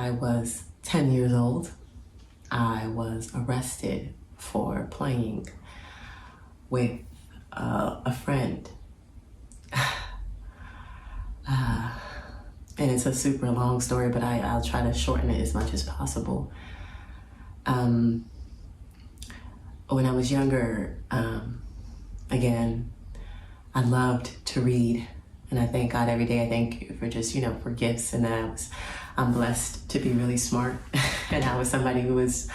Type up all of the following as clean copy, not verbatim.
I was 10 years old, I was arrested for playing with a friend. And it's a super long story, but I'll try to shorten it as much as possible. When I was younger, again, I loved to read, and I thank God every day. I thank you for just, for gifts, and I'm blessed to be really smart. And I was somebody who was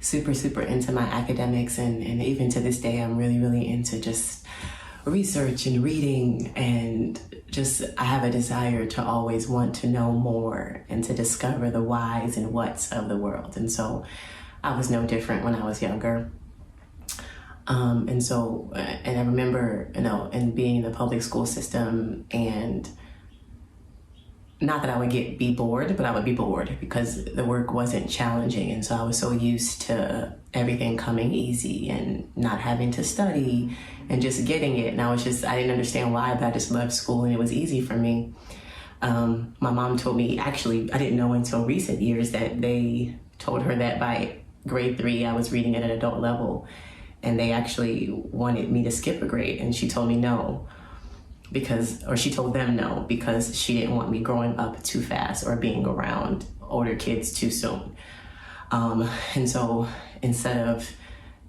super, super into my academics, and even to this day, I'm really, really into just research and reading, and just I have a desire to always want to know more and to discover the whys and whats of the world. And so I was no different when I was younger. And I remember, and being in the public school system, and not that I would be bored, but I would be bored because the work wasn't challenging. And so I was so used to everything coming easy and not having to study and just getting it. And I didn't understand why, but I just loved school and it was easy for me. My mom told me, actually, I didn't know until recent years that they told her that by grade 3, I was reading at an adult level. And they actually wanted me to skip a grade. And she told me no, she told them no, because she didn't want me growing up too fast or being around older kids too soon. And so instead of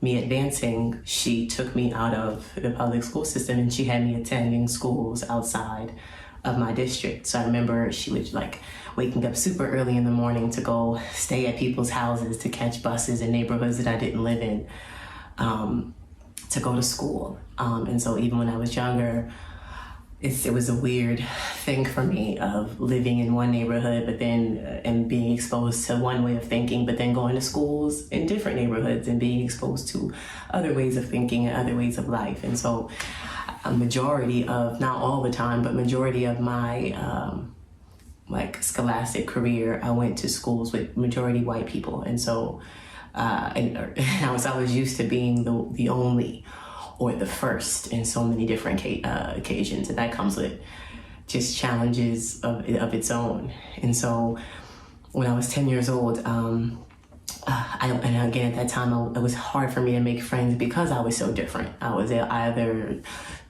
me advancing, she took me out of the public school system and she had me attending schools outside of my district. So I remember she would waking up super early in the morning to go stay at people's houses to catch buses in neighborhoods that I didn't live in, to go to school. And so even when I was younger, it was a weird thing for me of living in one neighborhood, but then and being exposed to one way of thinking, but then going to schools in different neighborhoods and being exposed to other ways of thinking and other ways of life. And so a majority of, not all the time, but majority of my scholastic career, I went to schools with majority white people. And so I was always used to being the only or the first in so many different occasions, and that comes with just challenges of its own. And so when I was 10 years old, and again at that time, it was hard for me to make friends because I was so different. I was either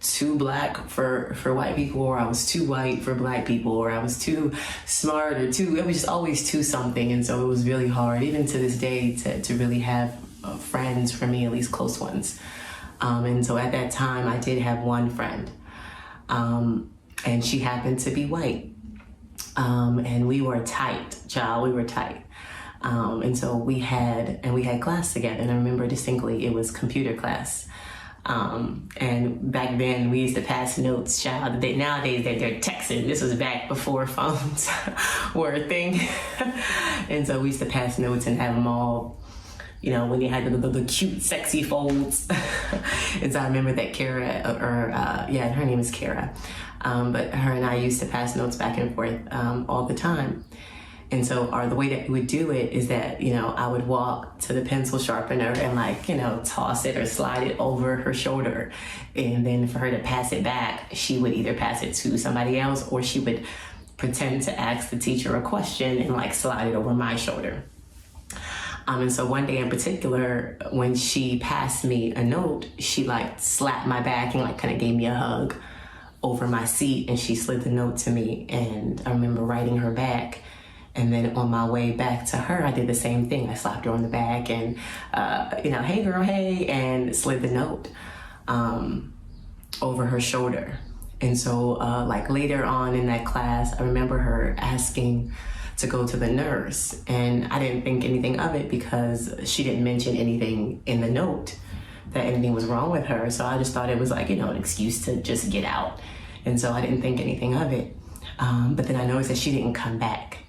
too black for white people, or I was too white for black people, or I was too smart, it was just always too something. And so it was really hard, even to this day, to really have friends, for me at least, close ones. And so at that time, I did have one friend, and she happened to be white. And we were tight, child, we were tight. And so we had class together, and I remember distinctly it was computer class. And back then we used to pass notes, child. Nowadays they're texting. This was back before phones were a thing. And so we used to pass notes and have them all, when you had the cute, sexy folds. And so I remember that Kara, her name is Kara. But her and I used to pass notes back and forth all the time. And so the way that we would do it is that, I would walk to the pencil sharpener and toss it or slide it over her shoulder. And then for her to pass it back, she would either pass it to somebody else, or she would pretend to ask the teacher a question and slide it over my shoulder. And so one day in particular, when she passed me a note, she slapped my back and kind of gave me a hug over my seat, and she slid the note to me. And I remember writing her back. And then on my way back to her, I did the same thing. I slapped her on the back and, hey girl, hey, and slid the note over her shoulder. And so later on in that class, I remember her asking to go to the nurse, and I didn't think anything of it because she didn't mention anything in the note that anything was wrong with her. So I just thought it was an excuse to just get out. And so I didn't think anything of it. But then I noticed that she didn't come back.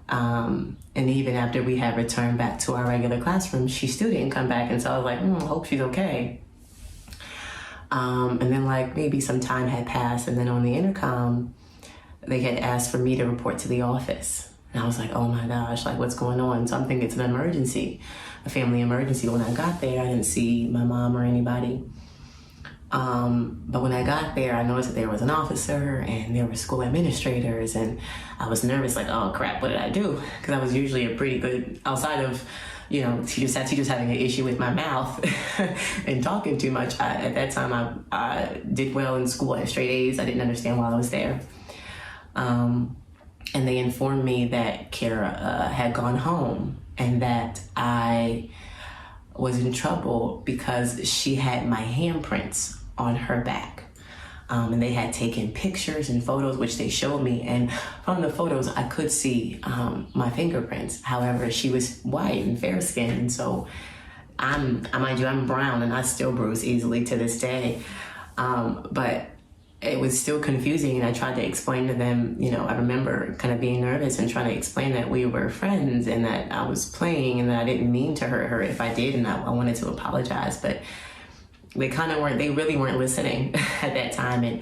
And even after we had returned back to our regular classroom, she still didn't come back. And so I was like, I hope she's okay. And then maybe some time had passed, and then on the intercom, they had asked for me to report to the office. And I was like, oh my gosh, what's going on? So I'm thinking it's an emergency, a family emergency. When I got there, I didn't see my mom or anybody. But when I got there, I noticed that there was an officer and there were school administrators, and I was nervous, like, oh crap, what did I do? Because I was usually a pretty good, outside of, teachers having an issue with my mouth and talking too much. At that time, I did well in school. I had straight A's. I didn't understand why I was there. And they informed me that Kara had gone home and that I was in trouble because she had my handprints on her back. And they had taken pictures and photos, which they showed me. And from the photos, I could see my fingerprints. However, she was white and fair skinned. And so I'm brown and I still bruise easily to this day. But it was still confusing. And I tried to explain to them, I remember kind of being nervous and trying to explain that we were friends and that I was playing and that I didn't mean to hurt her. If I did, and I wanted to apologize, but they really weren't listening at that time. And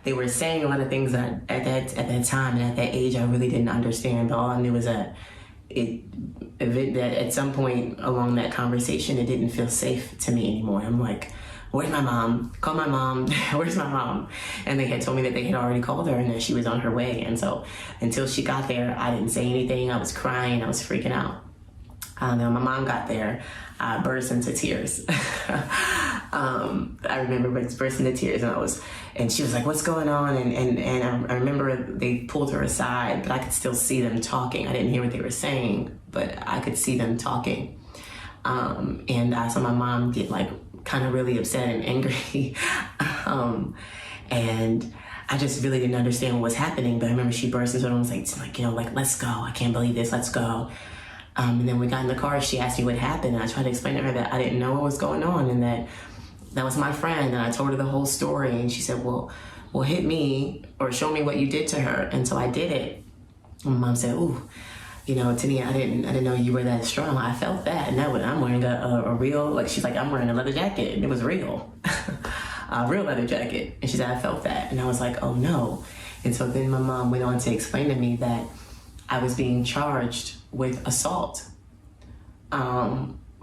they were saying a lot of things that at that time and at that age, I really didn't understand. But all I knew was that that at some point along that conversation, it didn't feel safe to me anymore. I'm like, where's my mom? Call my mom. Where's my mom? And they had told me that they had already called her and that she was on her way. And so until she got there, I didn't say anything. I was crying. I was freaking out. Then when my mom got there, I burst into tears. I remember bursting into tears, and she was like, what's going on? And I remember they pulled her aside, but I could still see them talking. I didn't hear what they were saying, but I could see them talking. And I saw my mom get kind of really upset and angry. And I just really didn't understand what was happening. But I remember she burst into it and was like, let's go. I can't believe this. Let's go. And then we got in the car. She asked me what happened. And I tried to explain to her that I didn't know what was going on and that was my friend. And I told her the whole story. And she said, well, hit me or show me what you did to her. And so I did it. And my mom said, ooh, Tania, I didn't know you were that strong. I felt that. And I'm wearing a real, she's like, I'm wearing a leather jacket. And it was real. A real leather jacket. And she said, I felt that. And I was like, oh no. And so then my mom went on to explain to me that I was being charged with assault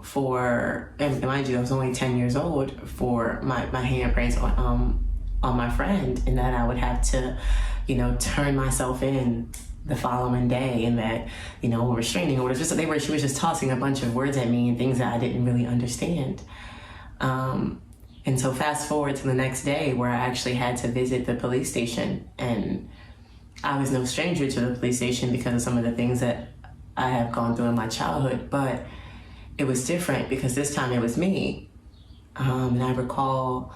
for, and mind you, I was only 10 years old, for my handprints on my friend, and that I would have to, turn myself in the following day, and that, restraining orders. She was just tossing a bunch of words at me and things that I didn't really understand. And so fast forward to the next day where I actually had to visit the police station, and I was no stranger to the police station because of some of the things that I have gone through in my childhood, but it was different because this time it was me. And I recall,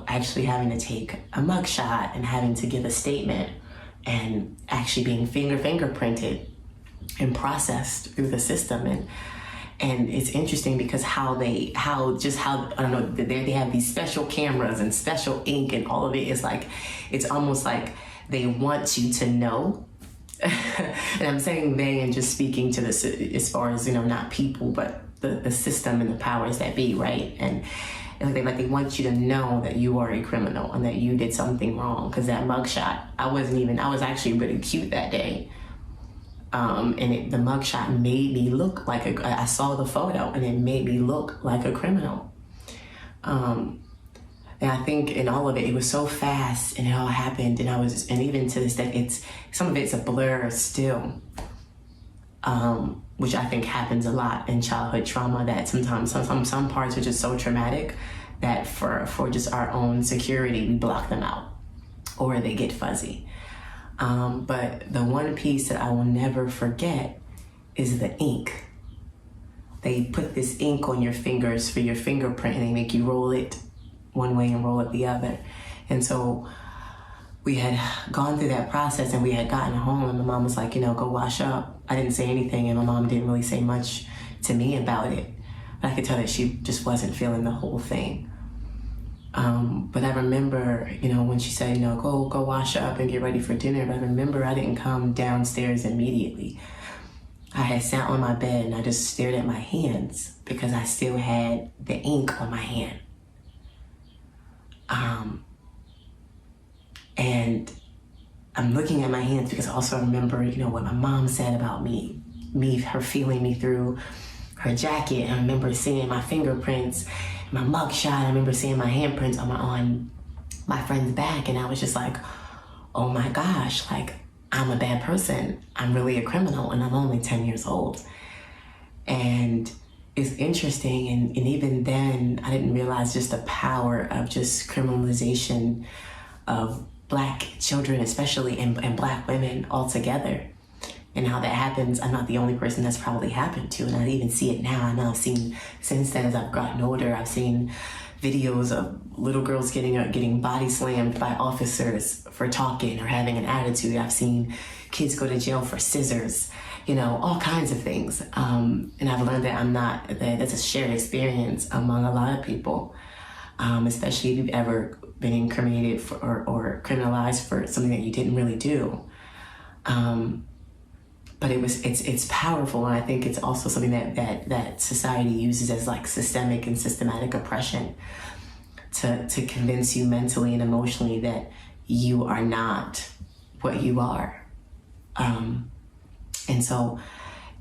actually having to take a mugshot and having to give a statement and actually being fingerprinted and processed through the system. And it's interesting because how they have these special cameras and special ink and all of it is it's almost like they want you to know. And I'm saying they and just speaking to this as far as, not people, but the system and the powers that be, right? And they want you to know that you are a criminal and that you did something wrong. Because that mugshot, I was actually really cute that day. And the mugshot made me look like I saw the photo and it made me look like a criminal. And I think in all of it, it was so fast and it all happened. And even to this day, some of it's a blur still, which I think happens a lot in childhood trauma, that sometimes some parts are just so traumatic that for just our own security, we block them out or they get fuzzy. But the one piece that I will never forget is the ink. They put this ink on your fingers for your fingerprint and they make you roll it one way and roll it the other. And so we had gone through that process and we had gotten home and my mom was like, go wash up. I didn't say anything and my mom didn't really say much to me about it. But I could tell that she just wasn't feeling the whole thing. But I remember, when she said, go wash up and get ready for dinner. But I remember I didn't come downstairs immediately. I had sat on my bed and I just stared at my hands because I still had the ink on my hand. And I'm looking at my hands because I also remember, what my mom said about me, her feeling me through her jacket. I remember seeing my fingerprints, my mugshot. I remember seeing my handprints on my friend's back, and I was just like, oh my gosh, like, I'm a bad person. I'm really a criminal, and I'm only 10 years old. And it's interesting, and even then, I didn't realize just the power of just criminalization of Black children, especially, and Black women altogether, and how that happens. I'm not the only person that's probably happened to, and I even see it now. I know I've seen, since then, as I've gotten older, I've seen videos of little girls getting body slammed by officers for talking or having an attitude. I've seen kids go to jail for scissors, you know, all kinds of things. And I've learned that that's a shared experience among a lot of people, especially if you've ever been incriminated for, or criminalized for something that you didn't really do. But it's powerful, and I think it's also something that society uses as like systemic and systematic oppression to convince you mentally and emotionally that you are not what you are. And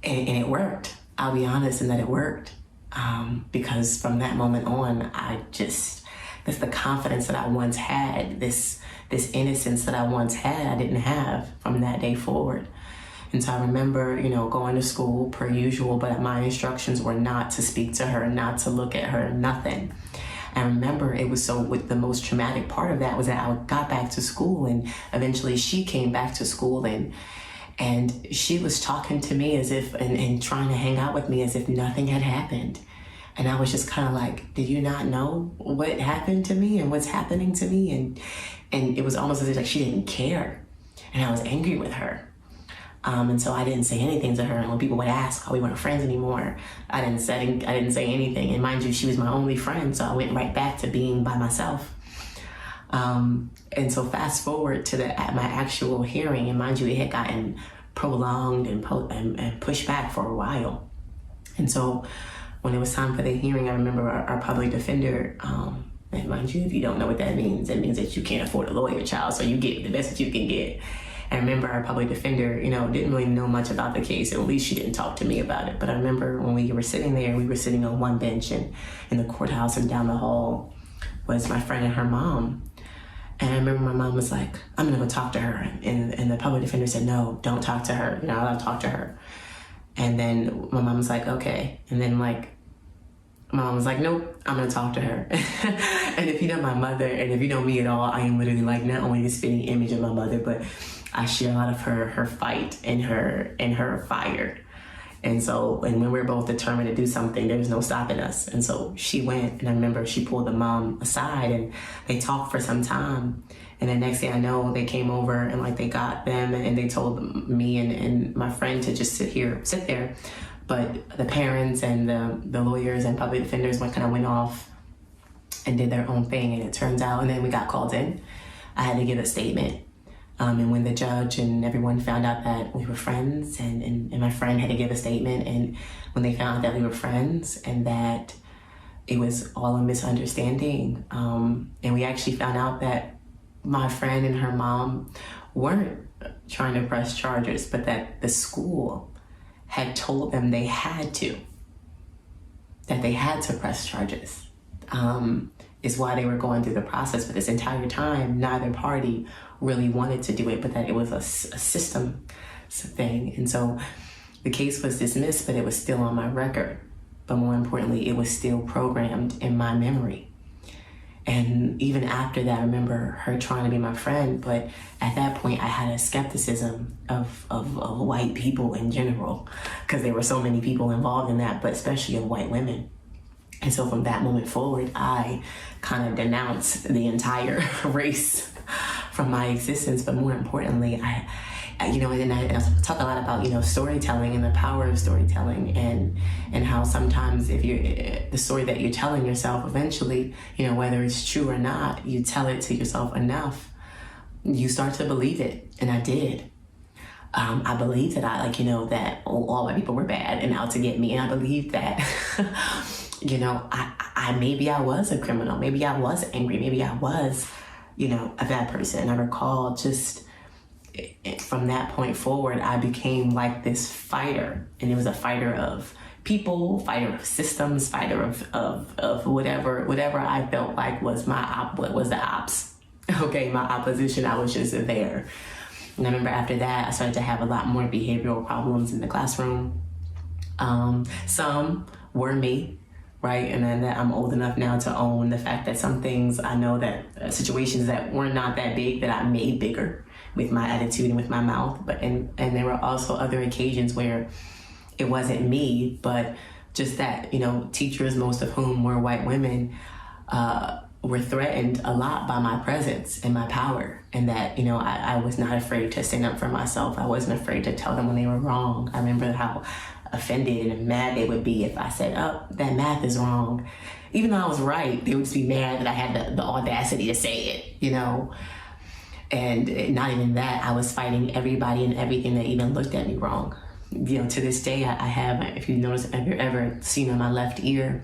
it worked. I'll be honest in that it worked, because from that moment on, that's the confidence that I once had, this innocence that I once had, I didn't have from that day forward. And so I remember, you know, going to school per usual, but my instructions were not to speak to her, not to look at her, nothing. I remember it was with the most traumatic part of that was that I got back to school, and eventually she came back to school, and she was talking to me as if, and trying to hang out with me as if nothing had happened. And I was just kind of like, did you not know what happened to me and what's happening to me? And it was almost as if like she didn't care. And I was angry with her. And so I didn't say anything to her. And when people would ask, oh, we weren't friends anymore, I didn't say anything. And mind you, she was my only friend. So I went right back to being by myself. And so fast forward to my actual hearing, and mind you, it had gotten prolonged and pushed back for a while. And so when it was time for the hearing, I remember our public defender, and mind you, if you don't know what that means, it means that you can't afford a lawyer, child, so you get the best that you can get. I remember our public defender, you know, didn't really know much about the case, or at least she didn't talk to me about it. But I remember when we were sitting there, we were sitting on one bench in the courthouse, and down the hall was my friend and her mom. And I remember my mom was like, I'm gonna go talk to her. And the public defender said, no, don't talk to her. You're not allowed to talk to her. And then my mom was like, okay. And then my mom was like, nope, I'm gonna talk to her. And if you know my mother, and if you know me at all, I am literally like not only the spitting image of my mother, but I share a lot of her fight and her fire. And when we're both determined to do something, there's no stopping us. And so she went, and I remember she pulled the mom aside, and they talked for some time. And the next thing I know, they came over, and like they got them, and they told me and my friend to just sit there. But the parents and the lawyers and public defenders went off and did their own thing. And it turns out, and then we got called in. I had to give a statement. And when the judge and everyone found out that we were friends, and my friend had to give a statement, and when they found out that we were friends and that it was all a misunderstanding, and we actually found out that my friend and her mom weren't trying to press charges, but that the school had told them they had to press charges, is why they were going through the process. But this entire time, neither party really wanted to do it, but that it was a system thing. And so the case was dismissed, but it was still on my record. But more importantly, it was still programmed in my memory. And even after that, I remember her trying to be my friend, but at that point I had a skepticism of white people in general, because there were so many people involved in that, but especially of white women. And so from that moment forward, I kind of denounced the entire race from my existence. But more importantly, I talk a lot about, storytelling and the power of storytelling, and how sometimes if the story that you're telling yourself, eventually, whether it's true or not, you tell it to yourself enough, you start to believe it. And I did. I believed that that all white people were bad and out to get me. And I believed that, maybe I was a criminal. Maybe I was angry. Maybe I was, a bad person. I recall just from that point forward, I became like this fighter. And it was a fighter of people, fighter of systems, fighter of whatever I felt like was what was the ops. Okay, my opposition, I was just there. And I remember after that, I started to have a lot more behavioral problems in the classroom. Some were me, right? And then I'm old enough now to own the fact that some things I know that situations that were not that big that I made bigger with my attitude and with my mouth. And there were also other occasions where it wasn't me, but just that, teachers, most of whom were white women, were threatened a lot by my presence and my power. And that, I was not afraid to stand up for myself. I wasn't afraid to tell them when they were wrong. I remember how offended and mad they would be if I said, oh, that math is wrong. Even though I was right, they would just be mad that I had the audacity to say it, And not even that, I was fighting everybody and everything that even looked at me wrong. To this day, I have, if you notice, if you've ever seen on my left ear,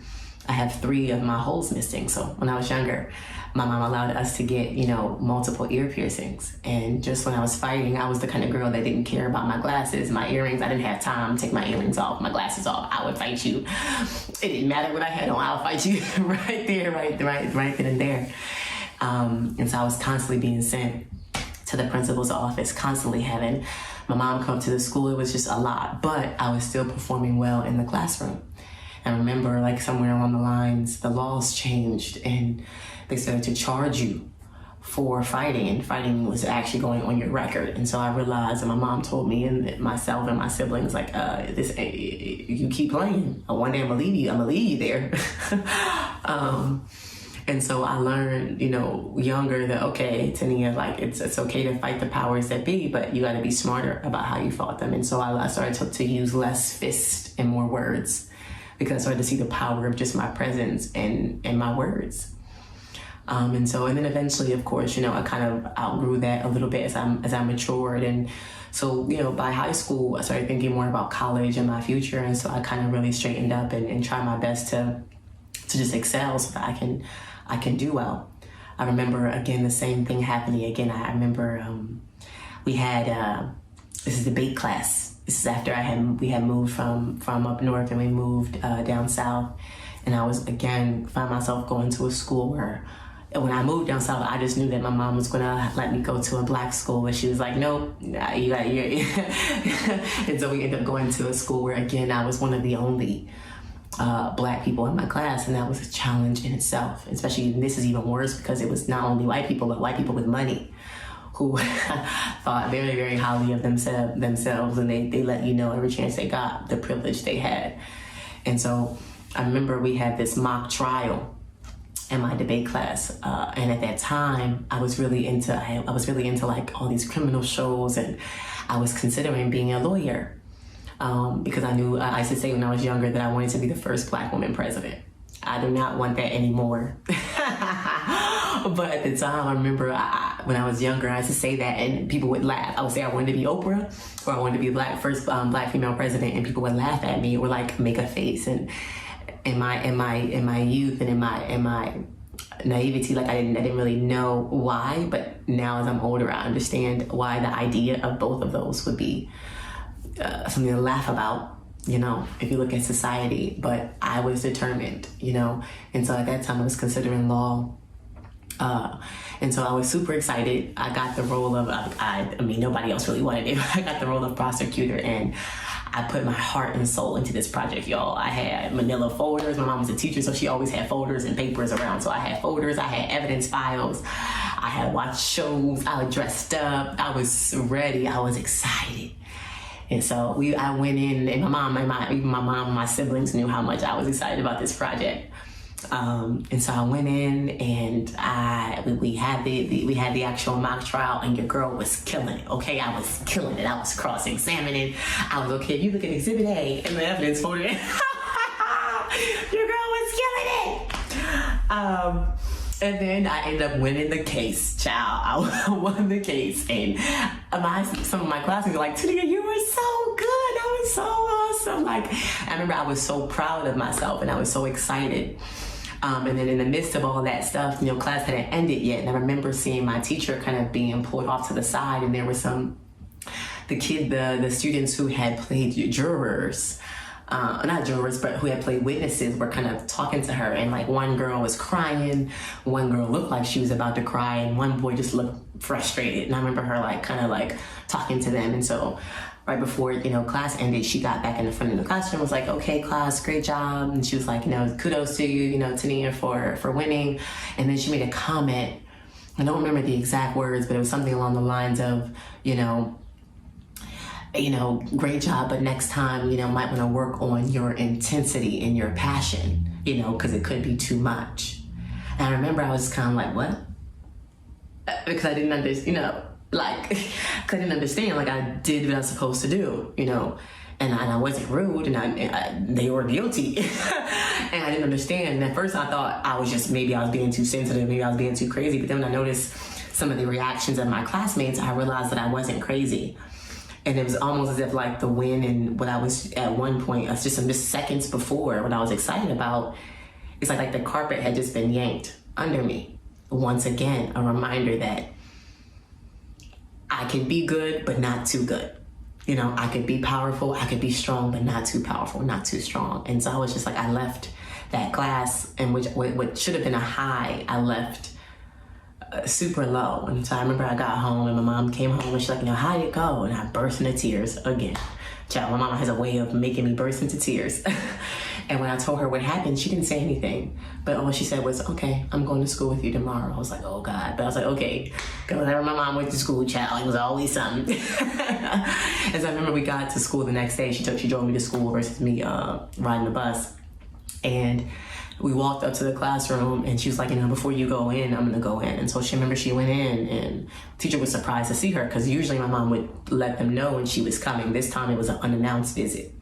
I have 3 of my holes missing. So when I was younger, my mom allowed us to get, multiple ear piercings. And just when I was fighting, I was the kind of girl that didn't care about my glasses, my earrings. I didn't have time to take my earrings off, my glasses off. I would fight you. It didn't matter what I had on. I'll fight you right there, right then and there. And so I was constantly being sent to the principal's office, constantly having my mom come to the school. It was just a lot, but I was still performing well in the classroom. I remember somewhere along the lines, the laws changed and they started to charge you for fighting, and fighting was actually going on your record. And so I realized, and my mom told me, and myself and my siblings, you keep playing, one day I'm gonna leave you there. And so I learned, younger that, okay, Tania, it's okay to fight the powers that be, but you gotta be smarter about how you fought them. And so I started to use less fists and more words, because I started to see the power of just my presence and my words. And then eventually, of course, I kind of outgrew that a little bit as I matured. And so, by high school, I started thinking more about college and my future. And so I kind of really straightened up and tried my best to just excel so that I can do well. I remember, again, the same thing happening again. I remember we had, this is debate class. This is after we had moved from up north and we moved down south. And I was, again, find myself going to a school where, when I moved down south, I just knew that my mom was gonna let me go to a black school, but she was like, nope, you got And so we ended up going to a school where, again, I was one of the only black people in my class, and that was a challenge in itself. Especially, and this is even worse because it was not only white people, but white people with money who thought very, very highly of themselves, and they let you know every chance they got the privilege they had. And so I remember we had this mock trial in my debate class, and at that time I was really into all these criminal shows, and I was considering being a lawyer because I knew I used to say when I was younger that I wanted to be the first black woman president. I do not want that anymore. But at the time, I remember when I was younger, I used to say that and people would laugh. I would say I wanted to be Oprah, or I wanted to be the first black female president, and people would laugh at me or make a face. And in my youth and in my naivety, I didn't really know why. But now as I'm older, I understand why the idea of both of those would be something to laugh about. If you look at society, but I was determined, and so at that time I was considering law. And so I was super excited. I got the role of, nobody else really wanted it. I got the role of prosecutor, and I put my heart and soul into this project, y'all. I had manila folders. My mom was a teacher, so she always had folders and papers around. So I had folders, I had evidence files, I had watched shows, I was dressed up, I was ready, I was excited. And so I went in, and my mom and my siblings knew how much I was excited about this project. And so I went in, and we had the actual mock trial, and your girl was killing it. Okay, I was killing it. I was cross-examining. I was okay. If you look at Exhibit A in the evidence folder, your girl was killing it. And then I ended up winning the case, child. I won the case, and some of my classmates were like, Tania, you were so good. That was so awesome. I remember I was so proud of myself, and I was so excited. And then in the midst of all that stuff, class hadn't ended yet, and I remember seeing my teacher kind of being pulled off to the side, and there were the students who had played jurors not jurors, but who had played witnesses were kind of talking to her, and like one girl was crying, one girl looked like she was about to cry, and one boy just looked frustrated. And I remember her like kind of like talking to them. And so right before, class ended, she got back in the front of the classroom, was like, okay, class, great job. And she was like, kudos to you, Tania, for winning. And then she made a comment. I don't remember the exact words, but it was something along the lines of, great job, but next time, might want to work on your intensity and your passion, because it could be too much. And I remember I was kind of like, what? Because I didn't understand, couldn't understand, like I did what I was supposed to do, and I wasn't rude, and they were guilty. And I didn't understand. And at first I thought maybe I was being too sensitive, maybe I was being too crazy. But then when I noticed some of the reactions of my classmates, I realized that I wasn't crazy. And it was almost as if like the win and what I was at one point, just some seconds before, what I was excited about, it's like the carpet had just been yanked under me. Once again, a reminder that I can be good, but not too good. I could be powerful, I could be strong, but not too powerful, not too strong. And so I was just like, I left that class, and what should have been a high, I left super low. And so I remember I got home, and my mom came home, and she's like, how did it go? And I burst into tears again. Child, my mama has a way of making me burst into tears. And when I told her what happened, she didn't say anything. But all she said was, okay, I'm going to school with you tomorrow. I was like, oh God. But I was like, okay. Because whenever my mom went to school, child, it was always something. And so I remember we got to school the next day. She drove me to school versus me riding the bus. And we walked up to the classroom, and she was like, before you go in, I'm going to go in. And so she went in, and the teacher was surprised to see her, because usually my mom would let them know when she was coming. This time it was an unannounced visit.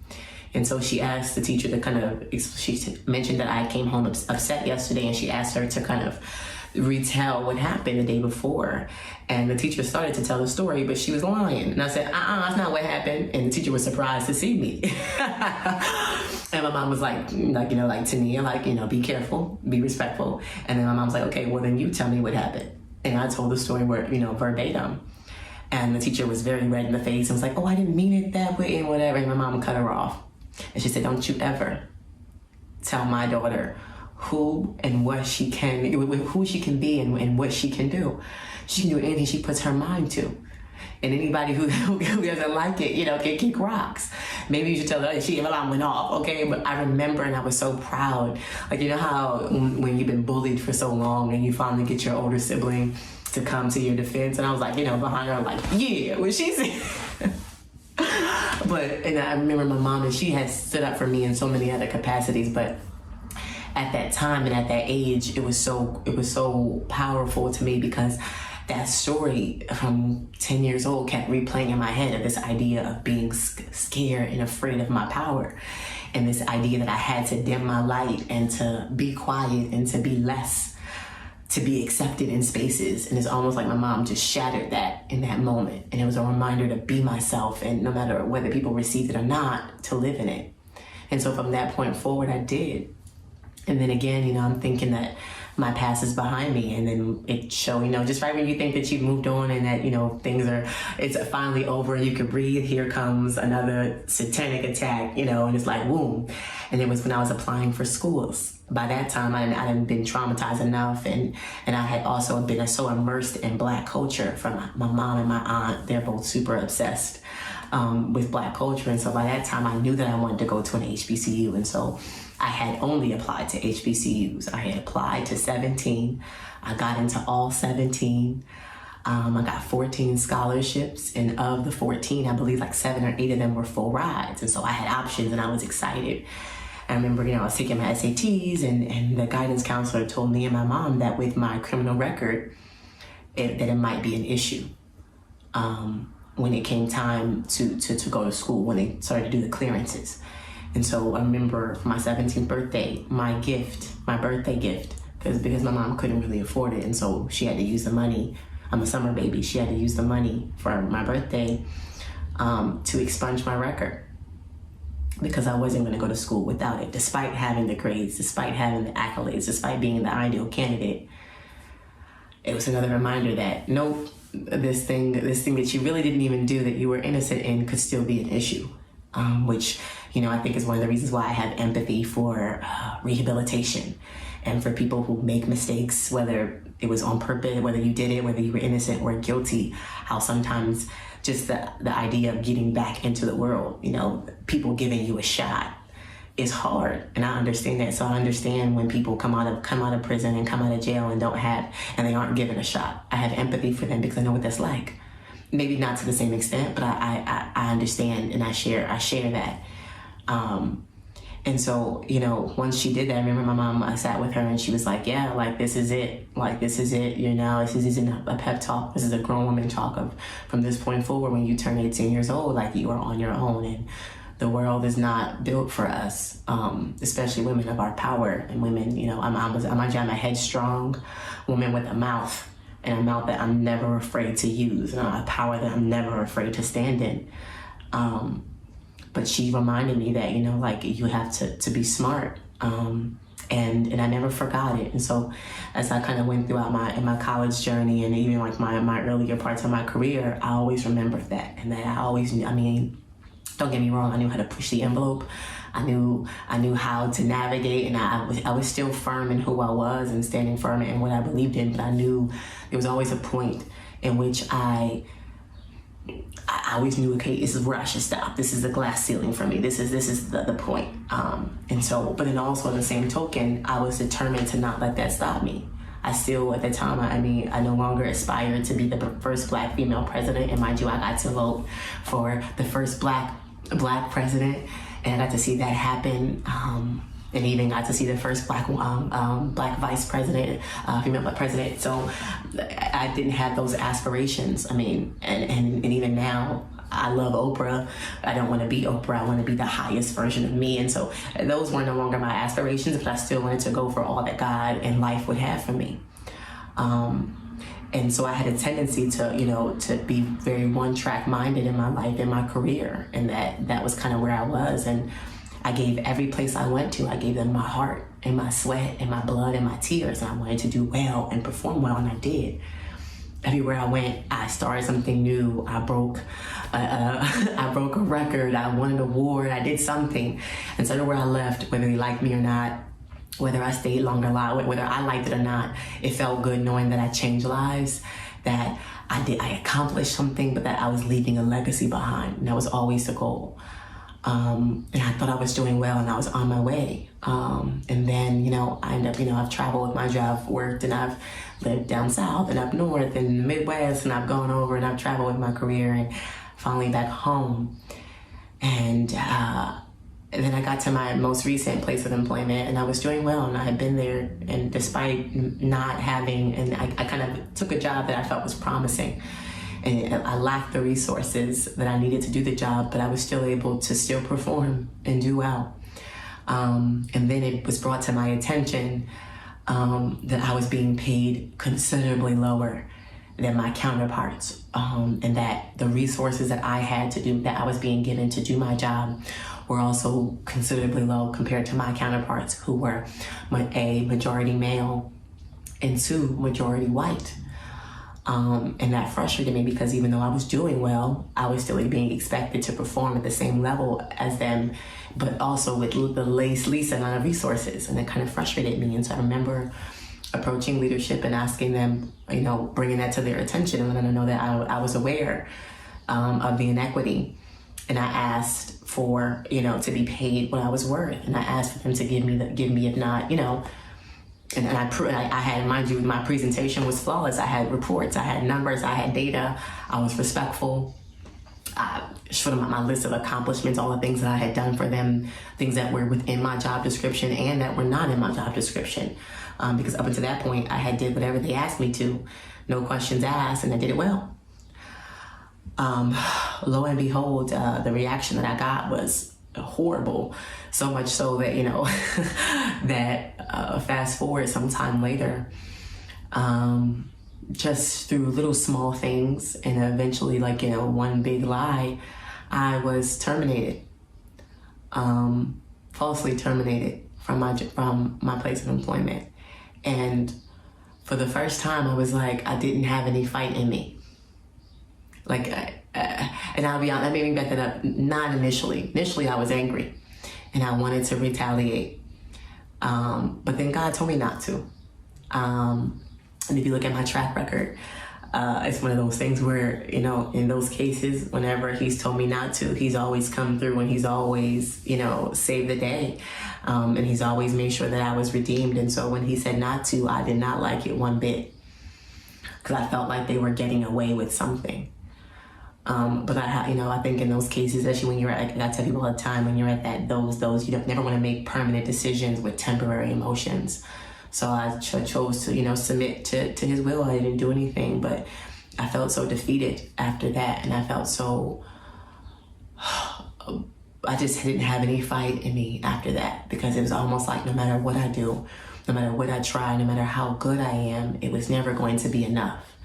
And so she asked the teacher to she mentioned that I came home upset yesterday, and she asked her to kind of retell what happened the day before. And the teacher started to tell the story, but she was lying. And I said, that's not what happened. And the teacher was surprised to see me. And my mom was like Tania, be careful, be respectful. And then my mom was like, okay, well then you tell me what happened. And I told the story verbatim. And the teacher was very red in the face and was like, oh, I didn't mean it that way and whatever. And my mom cut her off. And she said, don't you ever tell my daughter who and what she can, who she can be and what she can do. She can do anything she puts her mind to. And anybody who doesn't like it, can kick rocks. Maybe you should tell her, my alarm went off, okay? But I remember, and I was so proud. How when you've been bullied for so long and you finally get your older sibling to come to your defense, and I was like, behind her, like, yeah, what she said. And I remember my mom, and she had stood up for me in so many other capacities, but at that time and at that age, it was so powerful to me, because that story from 10 years old kept replaying in my head, of this idea of being scared and afraid of my power, and this idea that I had to dim my light and to be quiet and to be less, to be accepted in spaces. And it's almost like my mom just shattered that in that moment. And it was a reminder to be myself, and no matter whether people received it or not, to live in it. And so from that point forward, I did. And then again, I'm thinking that my past is behind me, and then it showed, just right when you think that you've moved on and that, it's finally over, you can breathe, here comes another satanic attack, and it's like, boom. And it was when I was applying for schools. By that time, I hadn't been traumatized enough, and I had also been so immersed in Black culture from my mom and my aunt. They're both super obsessed with Black culture. And so by that time, I knew that I wanted to go to an HBCU. And so I had only applied to HBCUs. I had applied to 17. I got into all 17. I got 14 scholarships, and of the 14, I believe 7 or 8 of them were full rides. And so I had options, and I was excited. I remember, I was taking my SATs, and the guidance counselor told me and my mom that with my criminal record, that it might be an issue when it came time to go to school, when they started to do the clearances. And so I remember for my 17th birthday, my birthday gift, because my mom couldn't really afford it, and so she had to use the money. I'm a summer baby. She had to use the money for my birthday to expunge my record, because I wasn't going to go to school without it, despite having the grades, despite having the accolades, despite being the ideal candidate. It was another reminder that, nope, this thing that you really didn't even do, that you were innocent in, could still be an issue. Which, I think is one of the reasons why I have empathy for rehabilitation and for people who make mistakes, whether it was on purpose, whether you did it, whether you were innocent or guilty, how sometimes just the idea of getting back into the world, people giving you a shot is hard. And I understand that. So I understand when people come out of prison and come out of jail and they aren't given a shot. I have empathy for them because I know what that's like. Maybe not to the same extent, but I understand and I share that. And so, once she did that, I remember my mom, I sat with her and she was like, yeah, like, this is it. Like, this is it. This isn't a pep talk. This is a grown woman talk of from this point forward, when you turn 18 years old, like, you are on your own and the world is not built for us, especially women of our power and women, I'm a headstrong woman with a mouth, and a mouth that I'm never afraid to use, and a power that I'm never afraid to stand in. But she reminded me that, you have to be smart. And I never forgot it. And so as I kind of went throughout my college journey and even like my earlier parts of my career, I always remembered that. And that I always knew, don't get me wrong, I knew how to push the envelope. I knew how to navigate, and I was still firm in who I was and standing firm in what I believed in, but I knew there was always a point in which I always knew, okay, this is where I should stop. This is the glass ceiling for me. This is the point. And so, but then also on the same token, I was determined to not let that stop me. I still, at the time, I no longer aspired to be the first Black female president. And mind you, I got to vote for the first Black president, and I got to see that happen. And even got to see the first Black vice president, female Black president. So I didn't have those aspirations. And even now, I love Oprah. I don't want to be Oprah. I want to be the highest version of me. And so those were no longer my aspirations, but I still wanted to go for all that God and life would have for me. And so I had a tendency to be very one-track minded in my life, in my career. And that was kind of where I was. And I gave every place I went to, I gave them my heart and my sweat and my blood and my tears. And I wanted to do well and perform well, and I did. Everywhere I went, I started something new. I broke a record. I won an award. I did something. And so everywhere I left, whether they liked me or not, whether I stayed longer, whether I liked it or not, it felt good knowing that I changed lives, that I accomplished something, but that I was leaving a legacy behind. And that was always the goal. And I thought I was doing well and I was on my way. And then, I ended up, I've traveled with my job, worked, and I've lived down south and up north and the Midwest, and I've gone over and I've traveled with my career and finally back home. And then I got to my most recent place of employment and I was doing well and I had been there, and despite not having, and I kind of took a job that I felt was promising. And I lacked the resources that I needed to do the job, but I was still able to still perform and do well. And then it was brought to my attention that I was being paid considerably lower than my counterparts, and that the resources that I had to do, that I was being given to do my job, were also considerably low compared to my counterparts, who were A, majority male, and 2, majority white. And that frustrated me because even though I was doing well, I was still being expected to perform at the same level as them, but also with the least amount of resources. And it kind of frustrated me. And so I remember approaching leadership and asking them, bringing that to their attention and letting them know that I was aware of the inequity. And I asked for, to be paid what I was worth. And I asked for them to give me, if not, and I had, mind you, my presentation was flawless. I had reports, I had numbers, I had data, I was respectful. I showed them my list of accomplishments, all the things that I had done for them, things that were within my job description and that were not in my job description. Because up until that point, I had did whatever they asked me to, no questions asked, and I did it well. Lo and behold, the reaction that I got was horrible, so much so that that fast forward sometime later, just through little small things and eventually one big lie, I was terminated, falsely terminated from my place of employment. And for the first time I was like, I didn't have any fight in me. And I'll be honest, that made me back that up. Not initially. Initially, I was angry. and I wanted to retaliate. But then God told me not to. And if you look at my track record, it's one of those things where, you know, in those cases, whenever he's told me not to, he's always come through, and he's always, you know, saved the day. And he's always made sure that I was redeemed. And so when he said not to, I did not like it one bit, because I felt like they were getting away with something. But I think in those cases, especially when you're at, I tell people all the time, when you're at those, you don't never want to make permanent decisions with temporary emotions. So I chose to, you know, submit to his will. I didn't do anything, but I felt so defeated after that. And I felt so, I just didn't have any fight in me after that, because it was almost like no matter what I do, no matter what I try, no matter how good I am, it was never going to be enough.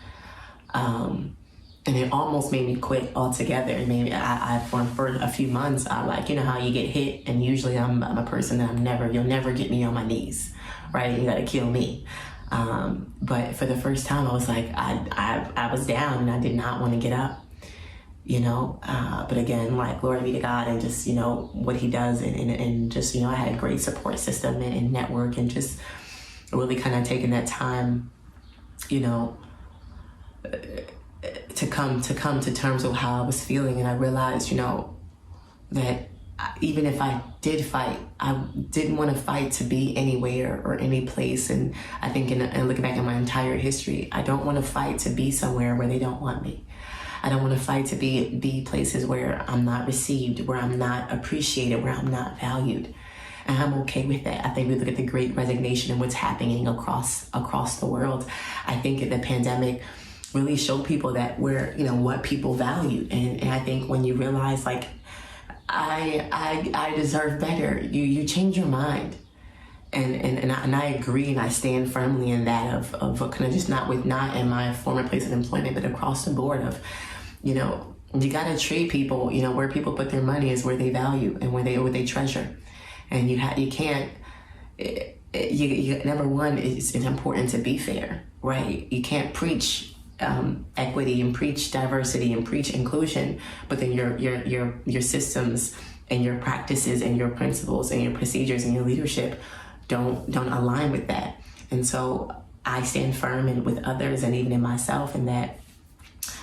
And it almost made me quit altogether. And maybe for a few months, I like, you know how you get hit, and usually I'm a person that you'll never get me on my knees, right? You gotta kill me. But for the first time, I was like, I was down and I did not want to get up, you know? But again, like, glory be to God, and just, you know, what he does, and just, you know, I had a great support system and network, and just really kind of taking that time, you know, to come to terms with how I was feeling. And I realized, you know, that even if I did fight, I didn't want to fight to be anywhere or any place. And I think in looking back at my entire history, I don't want to fight to be somewhere where they don't want me. I don't want to fight to be places where I'm not received, where I'm not appreciated, where I'm not valued. And I'm okay with that. I think we look at the Great Resignation and what's happening across the world. I think the pandemic really showed people that what people value. And I think when you realize, like, I deserve better, you change your mind. And I agree, and I stand firmly in that of kind of just not in my former place of employment, but across the board of, you know, you got to treat people, you know, where people put their money is where they value and where they treasure. And you can't, number one, it's important to be fair, right? You can't preach equity and preach diversity and preach inclusion, but then your systems and your practices and your principles and your procedures and your leadership don't align with that. And so I stand firm and with others, and even in myself, in that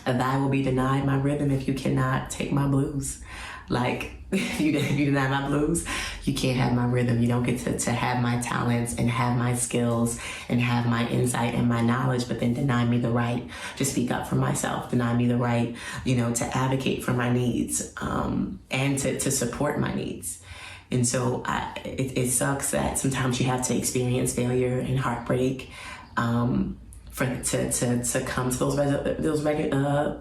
I will be denied my rhythm if you cannot take my blues. Like, if you deny my blues, you can't have my rhythm. You don't get to have my talents and have my skills and have my insight and my knowledge, but then deny me the right to speak up for myself, deny me the right, you know, to advocate for my needs, and to support my needs. And so it sucks that sometimes you have to experience failure and heartbreak to come to those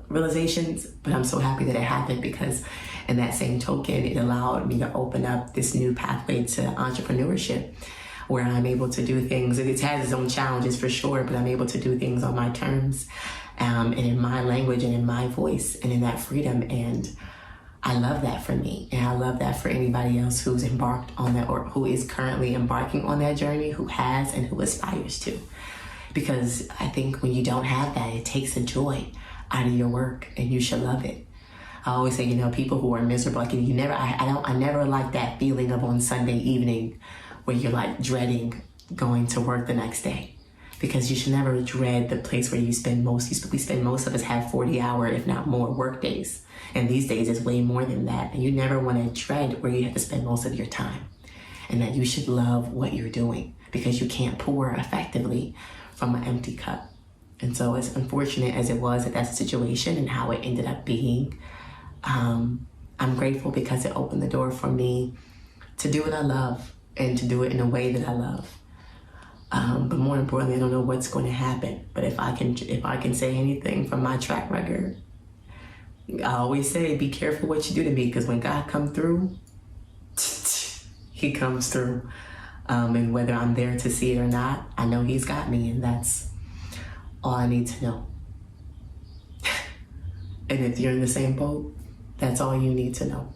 realizations. But I'm so happy that it happened, because in that same token, it allowed me to open up this new pathway to entrepreneurship, where I'm able to do things. It has its own challenges for sure, but I'm able to do things on my terms, and in my language and in my voice and in that freedom. And I love that for me, and I love that for anybody else who's embarked on that, or who is currently embarking on that journey, who has and who aspires to. Because I think when you don't have that, it takes the joy out of your work, and you should love it. I always say, you know, people who are miserable, like, I never like that feeling of on Sunday evening where you're like dreading going to work the next day. Because you should never dread the place where we spend most of us have 40-hour, if not more, work days. And these days it's way more than that. And you never want to dread where you have to spend most of your time. And that you should love what you're doing, because you can't pour effectively from an empty cup. And so, as unfortunate as it was that that's the situation and how it ended up being, I'm grateful, because it opened the door for me to do what I love and to do it in a way that I love. But more importantly, I don't know what's going to happen. But if I can say anything from my track record, I always say, be careful what you do to me, because when God comes through, he comes through. And whether I'm there to see it or not, I know he's got me, and that's all I need to know. And if you're in the same boat, that's all you need to know.